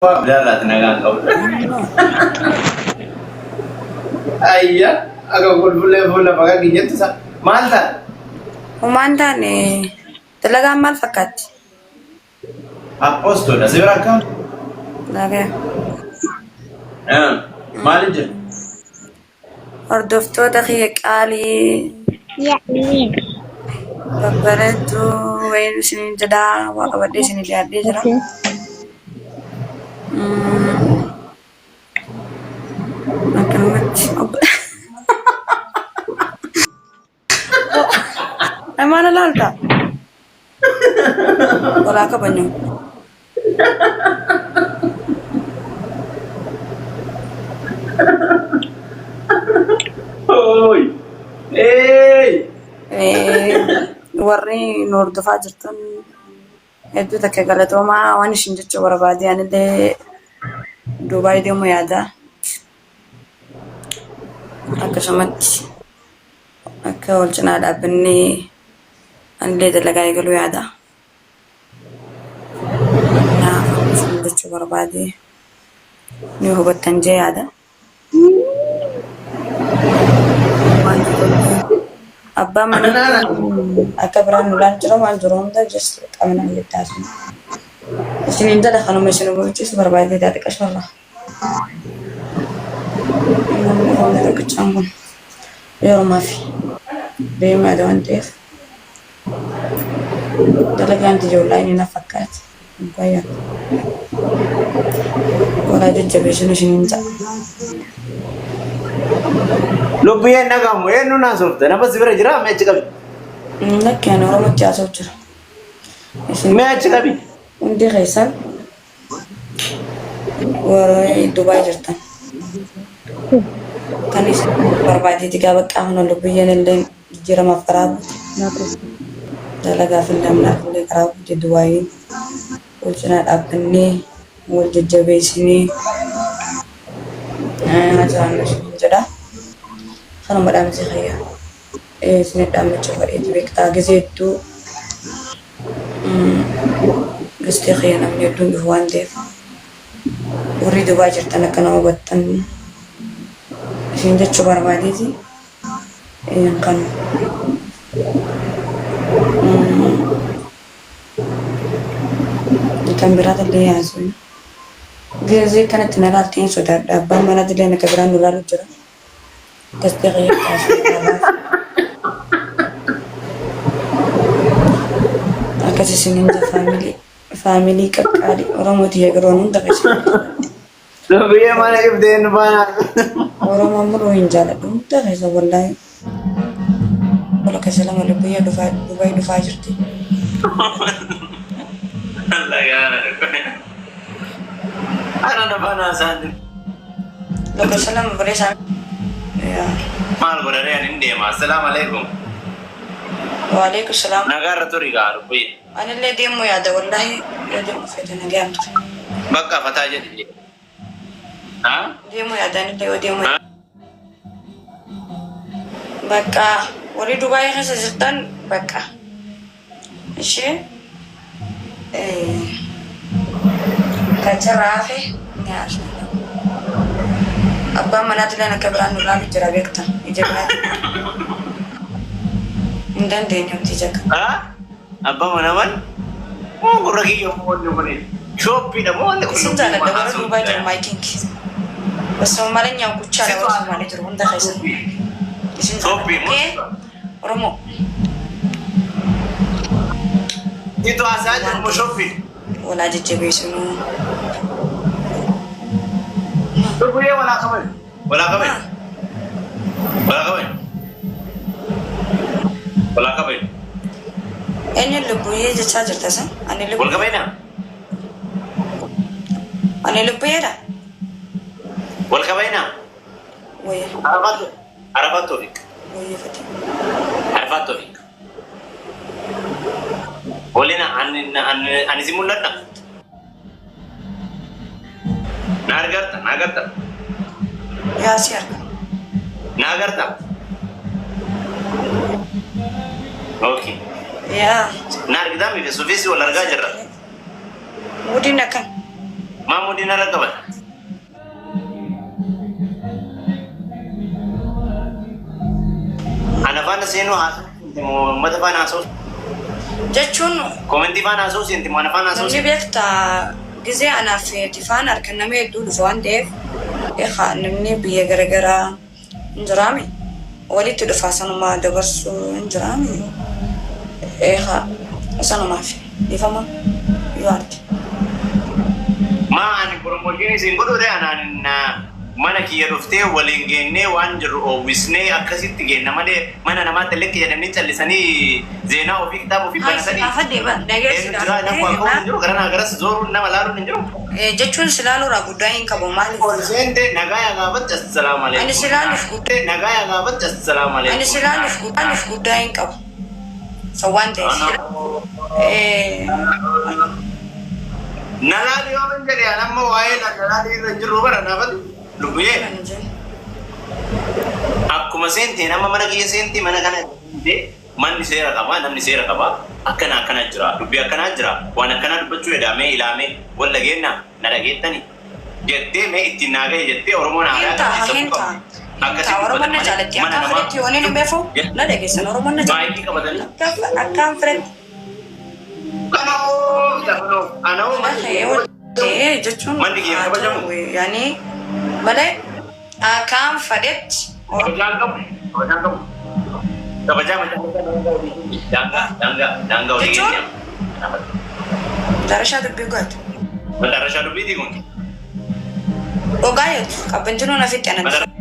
لا لا تنقان قول أيوة أقول فل بقى جيت سا مالتا وما عندني تلاقي مال فكات أبوستو ده سيبرا كم لاقي مالجر هردفتو دقيق قالي ببرتو وين سنين جدا وقبل سنين جدا جرا أكلمت أنا لالتا ولا كبنيو أوي إيه warri nu hordofaa jirtan hedduu takka galatoomaa waan ishin jechuu barbaade anillee Dubaay deemuu yaada. Akkasumatti akka wal cinaa dhaabbannee anillee dalagaa eegaluu yaada. Kanaaf ishin jechuu barbaade ni hubattan jee yaada. Abbaan mana akka biraan nulaan jira waan jiru hunda just qabanaan jettaasu. Isiniin jala kanuma isin gochuusu barbaadee taate qasharra. Namni tokkichaan kun yeroomaa fi deemaa yaada waan ta'eef dalagaan ijoollee inni na fakkaata. Baay'ee walaa jajjabeessuun isiniin ta'a. Lubbiin nagamu eenyu naasofte nama si bira jira mee achi qabi. Nakki ani Oromootti haasa'u jira. Mee achi qabi. Hundi keessan warra Dubaay jirtan. Kan isin barbaadeeti gaafa qaamna lubbiyyeen illee jijjiiramaaf karaa dalagaaf illee amnaaf illee karaa guutuu Dubaayiin wal cinaa dhaabbannee wal jajjabeessinee haasa'an jedha. Kanuma dhaamsi khayya isin dhaamachuu fadheeti beektaa gizeettuu gistee khayya namni hedduun dhufu waan ta'eef warri Dubaay jirtan akka nama hubattan isin jechuu barbaadeeti kan kan biraatillee yaasuun gizee kanatti na laalteen sodaadha abbaan manaatillee akka biraan nu laalu jira. Testeri akkasii sinin family qaqqaali Oromooti yeegaroon hunda qeessu. Lubbiyyee mana ibdeen baana. Oromoo muruu hin jaaladhu hunda keessa wallaahi. Wala keessa lama lubbiyyee Dubaay dhufaa jirti. Ana na baana isaanii. Lakkeessa lama baree isaa. Maal godhanii ani hin deema. Assalaamu alaikum. Waalaikum salaam. Nagaarra turi gaa lubbiyyee. Anillee deemuu yaada wallaahi yoo deemu fedhe nagaan ture. Bakka fataa jedhi. Deemuu yaada anillee yoo deemuu yaada. Bakka warri Dubaay keessa jirtan bakka ishee kacha raafe nyaatu. Abbaan manaatillee akka biraan nu laalu jira beekta ija biraati. Hin dandeenyamti jaka. Abbaan manaa moo gurra kiyya moo wanni malee shooppiidha moo wanni kun. Isin jaaladha warra Dubaay jiru maayikiinki. Osoo malee nyaan kuchaadha warra Somaalee jiru hunda keessa. Isin jaaladha Oromoo. Itu asaa jiru moo shooppii? Walaa jajjabeessunuu. Lubbiyyee walaa qaban. Walaa qaban. Walaa qaban. Walaa qaban. Eenyu lubbiyyee jechaa jirta san? Ani Wal qabeena. Ani lubbiyeedha. Wal qabeena. Wayya. Arafaat Toofiq. Wayya fatii. Arafaat Toofiq. Waliin ani si mul'adha. Na agarta. Yaa si arga. Na agarta. Okay. Yaa. Na argitaa miti suufisi wal argaa jirra. Wudiin akkan. Mahmudin argaban. Ana faana seenuu haasa'u uummata faana haasa'u. jechuun Komentii faana haasa'u seenti mana faana haasa'u. namni beektaa gisee anaaf tifaan harkan nama hedduu dhufu waan ta'eef namni biyya garaagaraa hin jiraame walitti dhufaa sanumaa dabarsuu hin jiraame sanumaaf ifama yoo arge. Maa ani promotion isin godhuudhe anaan mana kiyya dhuftee waliin geennee waan jirru oowwisnee akkasitti geenna malee mana namaatti illee jedhanii callisanii zeenaa ofii kitaaba ofii banatanii. Jiru garanaa garas zooruun nama laaluun hin jiru. Jechuun si laaluurraa guddaa hin qabu maaliif? Seente nagaa yaa gaafatti assalaam alaikum. Ani si laaluuf guddaa. Nagaa yaa gaafatti assalaam alaikum. Ani si laaluuf guddaa hin qabu. So waan ta'eef. Nalaali yoo hin jedhe anamma waa'ee nalaali irra jiru bara naafatu. Lubbuyee akkuma seentii nama mana kiyya seentii mana kana manni seera qaba namni seera qaba akkana jira dubbii akkanaa jira waan akkanaa dubbachuu edamee ilaamee walla geenna na dhageettani jettee mee ittiin naaga'e jettee Oromoon aadaa akkasii Oromoon na jaalatti akkaan firetti yoo inni beefu na dhageessan Oromoon na baay'ee qabatanii akkaan firetti. Jechuun manni kiyya kabajamu yaani malee akkaan fadhetti. Kabajaan qabu. Kabajaa daangaa olii geenye. Darashaa dubbii gooti. Darashaa dubbiitii kun. Ogaa jettu qabbanjinuun afitti anatti.